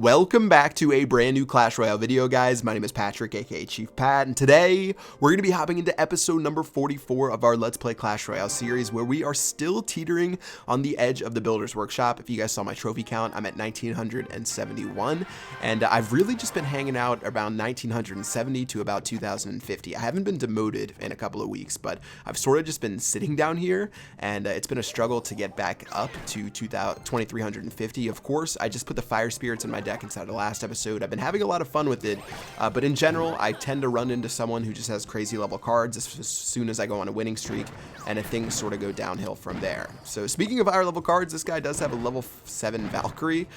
Welcome back to a brand new Clash Royale video, guys. My name is Patrick, aka Chief Pat, and today we're going to be hopping into episode number 44 of our Let's Play Clash Royale series, where we are still teetering on the edge of the Builder's Workshop. If you guys saw my trophy count, I'm at 1971, and I've really just been hanging out around 1970 to about 2050. I haven't been demoted in a couple of weeks, but I've sort of just been sitting down here, and it's been a struggle to get back up to 2350. Of course, I just put the Fire Spirits in my deck inside the last episode. I've been having a lot of fun with it, but in general, I tend to run into someone who just has crazy level cards as soon as I go on a winning streak, and things sort of go downhill from there. So speaking of higher level cards, this guy does have a level 7 Valkyrie,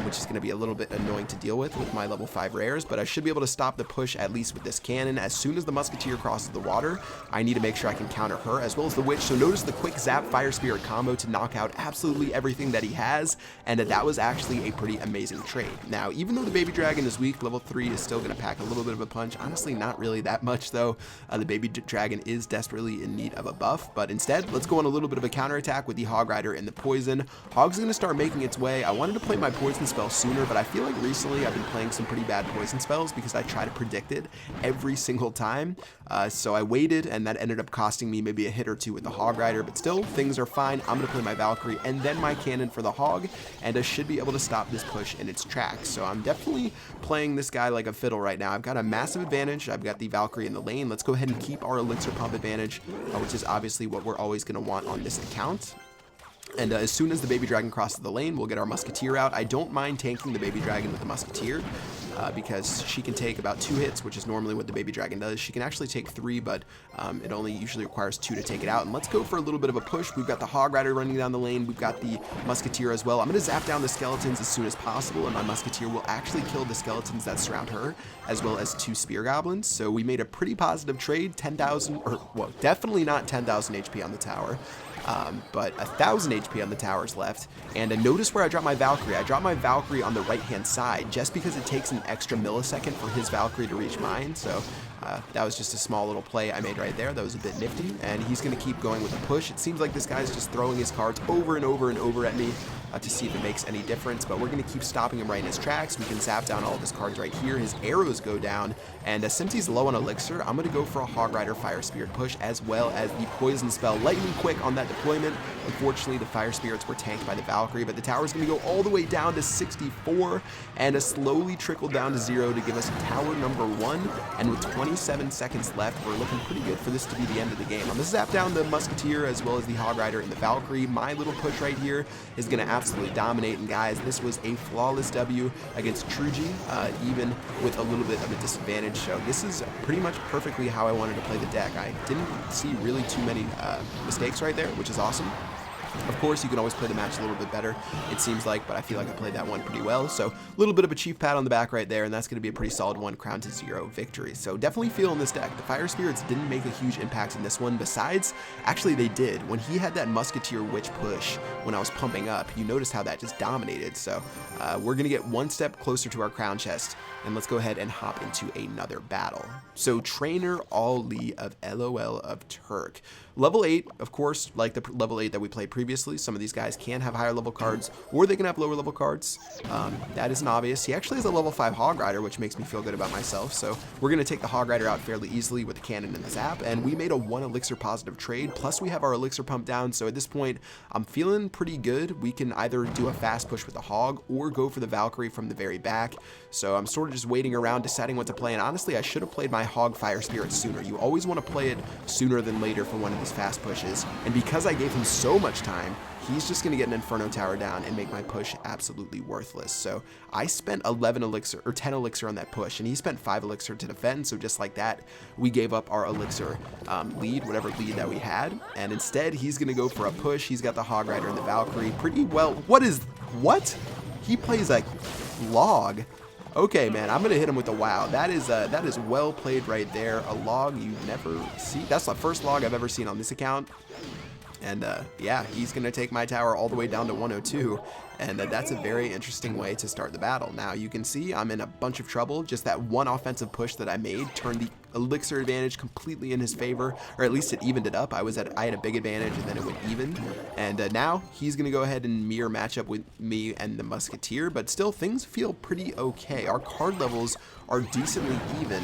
which is going to be a little bit annoying to deal with my level 5 rares, but I should be able to stop the push at least with this cannon. As soon as the Musketeer crosses the water, I need to make sure I can counter her as well as the Witch. So notice the quick zap Fire Spirit combo to knock out absolutely everything that he has, and that was actually a pretty amazing trade. Now, even though the Baby Dragon is weak, level 3 is still going to pack a little bit of a punch. Honestly, not really that much, though. The Baby Dragon is desperately in need of a buff, but instead, let's go on a little bit of a counterattack with the Hog Rider and the Poison. Hog's going to start making its way. I wanted to play my Poison spell sooner, but I feel like recently I've been playing some pretty bad Poison spells because I try to predict it every single time. So I waited, and that ended up costing me maybe a hit or two with the Hog Rider, but still, things are fine. I'm going to play my Valkyrie and then my cannon for the Hog, and I should be able to stop this push in its tracks. So I'm definitely playing this guy like a fiddle right now. I've got a massive advantage. I've got the Valkyrie in the lane. Let's go ahead and keep our elixir pump advantage, which is obviously what we're always going to want on this account. And as soon as the Baby Dragon crosses the lane, we'll get our Musketeer out. I don't mind tanking the Baby Dragon with the Musketeer because she can take about 2 hits, which is normally what the Baby Dragon does. She can actually take 3, but it only usually requires 2 to take it out. And let's go for a little bit of a push. We've got the Hog Rider running down the lane. We've got the Musketeer as well. I'm going to zap down the skeletons as soon as possible, and my Musketeer will actually kill the skeletons that surround her, as well as 2 Spear Goblins. So we made a pretty positive trade. 10,000, or well, definitely not 10,000 HP on the tower. But 1,000 HP on the towers left, and notice where I dropped my Valkyrie. I dropped my Valkyrie on the right-hand side just because it takes an extra millisecond for his Valkyrie to reach mine, so that was just a small little play I made right there. That was a bit nifty, and he's going to keep going with the push. It seems like this guy's just throwing his cards over and over and over at me to see if it makes any difference, but we're going to keep stopping him right in his tracks. We can zap down all of his cards right here. His arrows go down, and since he's low on elixir, I'm going to go for a Hog Rider Fire Spirit push, as well as the Poison spell Lightning Quick on that deployment. Unfortunately, the Fire Spirits were tanked by the Valkyrie, but the tower's going to go all the way down to 64, and slowly trickle down to 0 to give us tower number 1, and with 27 seconds left, we're looking pretty good for this to be the end of the game. I'm going to zap down the Musketeer as well as the Hog Rider and the Valkyrie. My little push right here is going to absolutely dominate, and guys, this was a flawless W against Truji, even with a little bit of a disadvantage. So this is pretty much perfectly how I wanted to play the deck. I didn't see really too many mistakes right there, which is awesome. Of course, you can always play the match a little bit better, it seems like, but I feel like I played that one pretty well. So a little bit of a Chief pat on the back right there, and that's going to be a pretty solid 1 crown to 0 victory. So definitely feeling this deck. The Fire Spirits didn't make a huge impact in this one. Besides, actually they did. When he had that Musketeer Witch push when I was pumping up, you noticed how that just dominated. So we're going to get 1 step closer to our crown chest, and let's go ahead and hop into another battle. So Trainer Ali of LOL of Turk. Level 8, of course, like the level 8 that we played previously, some of these guys can have higher level cards, or they can have lower level cards. That isn't obvious. He actually has a level 5 Hog Rider, which makes me feel good about myself, so we're going to take the Hog Rider out fairly easily with the cannon and the zap, and we made a 1 elixir positive trade, plus we have our elixir pump down, so at this point, I'm feeling pretty good. We can either do a fast push with the Hog, or go for the Valkyrie from the very back, so I'm sort of just waiting around, deciding what to play, and honestly, I should have played my Hog Fire Spirit sooner. You always want to play it sooner than later for one of these fast pushes, and because I gave him so much time, he's just going to get an Inferno Tower down and make my push absolutely worthless. So I spent 11 elixir, or 10 elixir on that push, and he spent 5 elixir to defend, so just like that, we gave up our elixir lead, whatever lead that we had, and instead, he's going to go for a push. He's got the Hog Rider and the Valkyrie pretty well. What? He plays a log. Okay, man, I'm gonna hit him with a wow. That is well played right there. A log you never see. That's the first log I've ever seen on this account. And yeah, he's gonna take my tower all the way down to 102. And that's a very interesting way to start the battle. Now you can see I'm in a bunch of trouble. Just that one offensive push that I made turned the elixir advantage completely in his favor, or at least it evened it up. I had a big advantage and then it went even. And now he's gonna go ahead and mirror matchup with me and the musketeer, but still things feel pretty okay. Our card levels are decently even.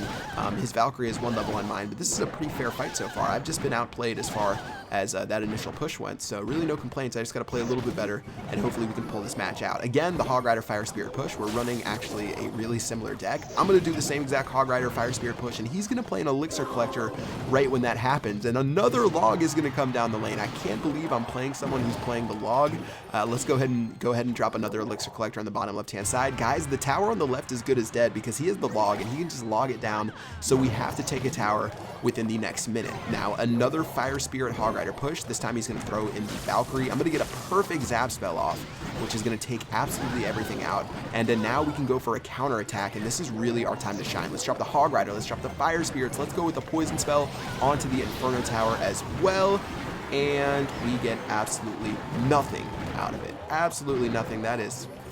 His Valkyrie is one level on mine, but this is a pretty fair fight so far. I've just been outplayed as far as that initial push went, so really no complaints. I just got to play a little bit better, and hopefully we can pull this match out. Again, the Hog Rider Fire Spirit push. We're running actually a really similar deck. I'm going to do the same exact Hog Rider Fire Spirit push, and he's going to play an Elixir Collector right when that happens, and another log is going to come down the lane. I can't believe I'm playing someone who's playing the log. Let's go ahead and drop another Elixir Collector on the bottom left-hand side. Guys, the tower on the left is good as dead because he has the log, and he can just log it down, so we have to take a tower within the next minute. Now, another Fire Spirit Hog Rider push. This time he's going to throw in the Valkyrie. I'm going to get a perfect zap spell off, which is going to take absolutely everything out. And then now we can go for a counter attack, and this is really our time to shine. Let's drop the Hog Rider. Let's drop the Fire Spirits. Let's go with the Poison Spell onto the Inferno Tower as well. And we get absolutely nothing out of it. Absolutely nothing. That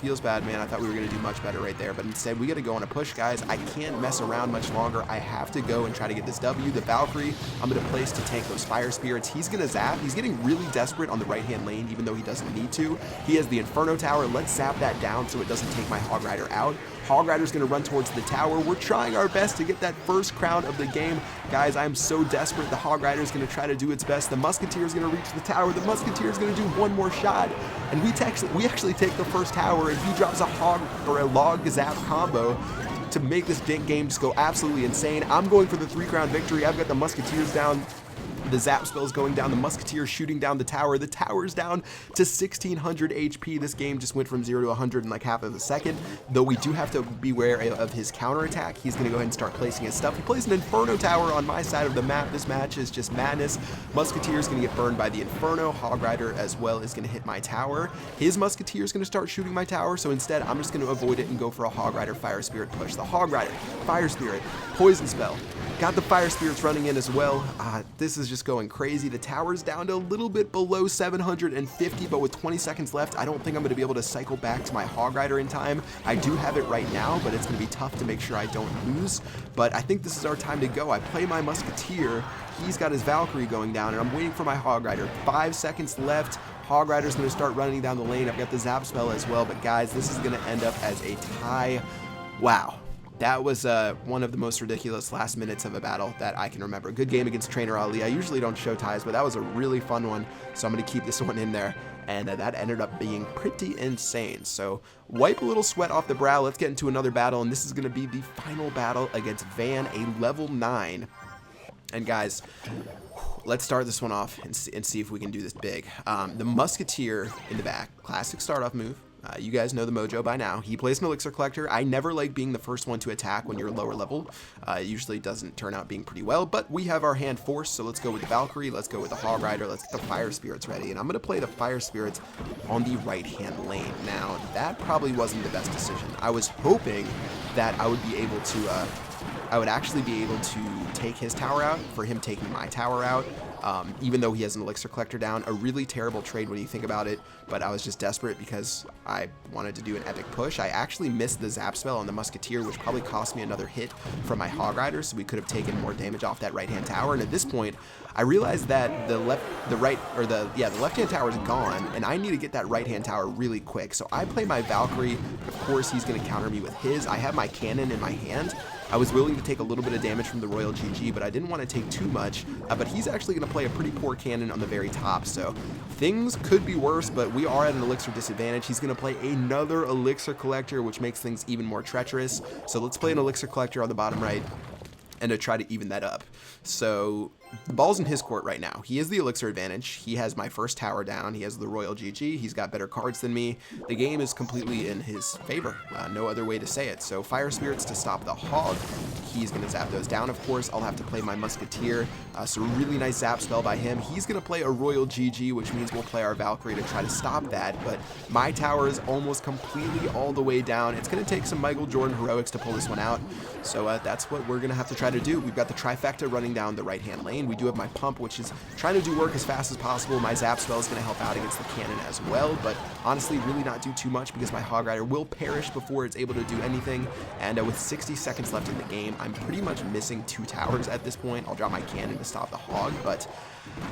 feels bad, man. I thought we were going to do much better right there, but instead we got to go on a push, guys. I can't mess around much longer. I have to go and try to get this W. The Valkyrie I'm going to place to tank those Fire Spirits. He's going to zap. He's getting really desperate on the right-hand lane, even though he doesn't need to. He has the Inferno Tower. Let's zap that down so it doesn't take my Hog Rider out. Hog Rider's going to run towards the tower. We're trying our best to get that first crown of the game. Guys, I'm so desperate. The Hog Rider's going to try to do its best. The Musketeer's going to reach the tower. The Musketeer's going to do one more shot. And we actually take the first tower, and he drops a hog or a log zap combo to make this game just go absolutely insane. I'm going for the 3-crown victory. I've got the Musketeers down. The zap spell is going down. The Musketeer shooting down the tower. The tower's down to 1600 HP. This game just went from 0 to 100 in like half of a second. Though we do have to beware of his counterattack. He's going to go ahead and start placing his stuff. He plays an Inferno Tower on my side of the map. This match is just madness. Musketeer is going to get burned by the Inferno. Hog Rider as well is going to hit my tower. His Musketeer is going to start shooting my tower. So instead, I'm just going to avoid it and go for a Hog Rider Fire Spirit push. The Hog Rider, Fire Spirit, Poison Spell. Got the Fire Spirits running in as well. This is just going crazy. The tower's down to a little bit below 750, but with 20 seconds left, I don't think I'm going to be able to cycle back to my Hog Rider in time. I do have it right now, but it's going to be tough to make sure I don't lose. But I think this is our time to go. I play my Musketeer. He's got his Valkyrie going down, and I'm waiting for my Hog Rider. 5 seconds left. Hog Rider's going to start running down the lane. I've got the Zap Spell as well, but guys, this is going to end up as a tie. Wow. That was one of the most ridiculous last minutes of a battle that I can remember. Good game against Trainer Ali. I usually don't show ties, but that was a really fun one, so I'm going to keep this one in there. And that ended up being pretty insane. So wipe a little sweat off the brow. Let's get into another battle, and this is going to be the final battle against Van, a level 9. And guys, let's start this one off and see if we can do this big. The Musketeer in the back, classic start-off move. You guys know the mojo by now. He plays an Elixir Collector. I never like being the first one to attack when you're lower level. It usually doesn't turn out being pretty well, but we have our hand forced, so let's go with the Valkyrie, let's go with the Hog Rider, let's get the Fire Spirits ready, and I'm going to play the Fire Spirits on the right-hand lane. Now, that probably wasn't the best decision. I was hoping that I would be able to, I would actually be able to take his tower out for him taking my tower out. Even though he has an Elixir Collector down. A really terrible trade when you think about it, but I was just desperate because I wanted to do an epic push. I actually missed the Zap Spell on the Musketeer, which probably cost me another hit from my Hog Rider, so we could have taken more damage off that right-hand tower. And at this point, I realized that the left-hand tower is gone, and I need to get that right-hand tower really quick. So I play my Valkyrie. Of course, he's going to counter me with his. I have my cannon in my hand. I was willing to take a little bit of damage from the Royal GG, but I didn't want to take too much. But he's actually going to play a pretty poor cannon on the very top, so things could be worse, but we are at an Elixir disadvantage. He's going to play another Elixir Collector, which makes things even more treacherous. So let's play an Elixir Collector on the bottom right and to try to even that up. So the ball's in his court right now. He has the Elixir advantage. He has my first tower down. He has the Royal GG. He's got better cards than me. The game is completely in his favor. No other way to say it. So Fire Spirits to stop the Hog. He's going to zap those down, of course. I'll have to play my Musketeer. So a really nice zap spell by him. He's going to play a Royal GG, which means we'll play our Valkyrie to try to stop that. But my tower is almost completely all the way down. It's going to take some Michael Jordan heroics to pull this one out. So that's what we're going to have to try to do. We've got the trifecta running down the right-hand lane. insane. We do have my pump, which is trying to do work as fast as possible. My zap spell is going to help out against the cannon as well, but honestly really not do too much because my Hog Rider will perish before it's able to do anything. And with 60 seconds left in the game, I'm pretty much missing 2 towers at this point. I'll drop my cannon to stop the Hog, but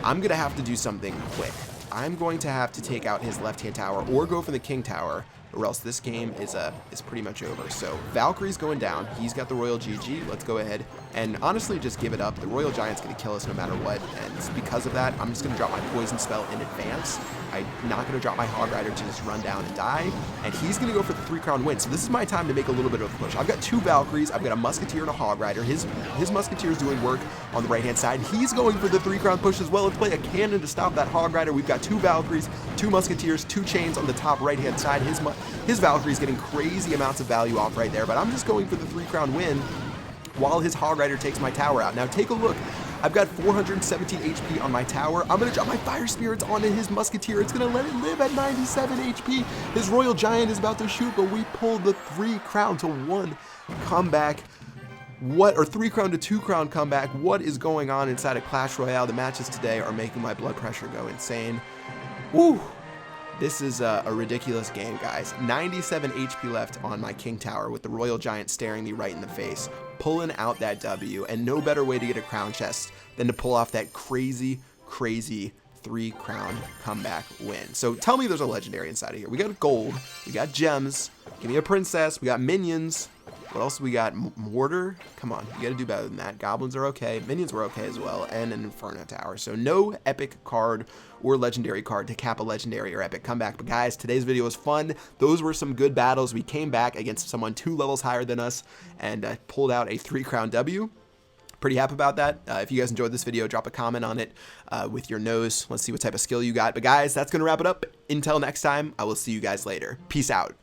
I'm going to have to do something quick. I'm going to have to take out his left-hand tower or go for the King Tower, or else this game is pretty much over. So Valkyrie's going down. He's got the Royal GG. Let's go ahead and honestly just give it up. The Royal Giant's going to kill us no matter what, and because of that, I'm just going to drop my poison spell in advance. I'm not going to drop my Hog Rider to just run down and die, and he's going to go for the 3-crown win. So this is my time to make a little bit of a push. I've got 2 Valkyries. I've got a Musketeer and a Hog Rider. His Musketeer's doing work on the right-hand side. He's going for the 3-crown push as well. Let's play a cannon to stop that Hog Rider. We've got 2 Valkyries, 2 Musketeers, 2 chains on the top right-hand side. His Valkyrie's getting crazy amounts of value off right there, but I'm just going for the 3-crown win while his Hog Rider takes my tower out. Now take a look. I've got 417 HP on my tower. I'm going to drop my Fire Spirits onto his Musketeer. It's going to let it live at 97 HP. His Royal Giant is about to shoot, but we pulled the 3-crown to 1 comeback. What, or 3-crown to 2-crown comeback. What is going on inside of Clash Royale? The matches today are making my blood pressure go insane. Woo! This is a ridiculous game, guys. 97 HP left on my King Tower with the Royal Giant staring me right in the face, pulling out that W, and no better way to get a crown chest than to pull off that crazy 3-crown comeback win. So tell me there's a legendary inside of here. We got gold, we got gems, give me a princess, we got minions. What else we got? Mortar? Come on, you gotta do better than that. Goblins are okay, minions were okay as well, and an Inferno Tower. So no epic card or legendary card to cap a legendary or epic comeback. But guys, today's video was fun. Those were some good battles. We came back against someone 2 levels higher than us and pulled out a 3-crown W. Pretty happy about that. If you guys enjoyed this video, drop a comment on it with your nose. Let's see what type of skill you got. But guys, that's gonna wrap it up. Until next time, I will see you guys later. Peace out.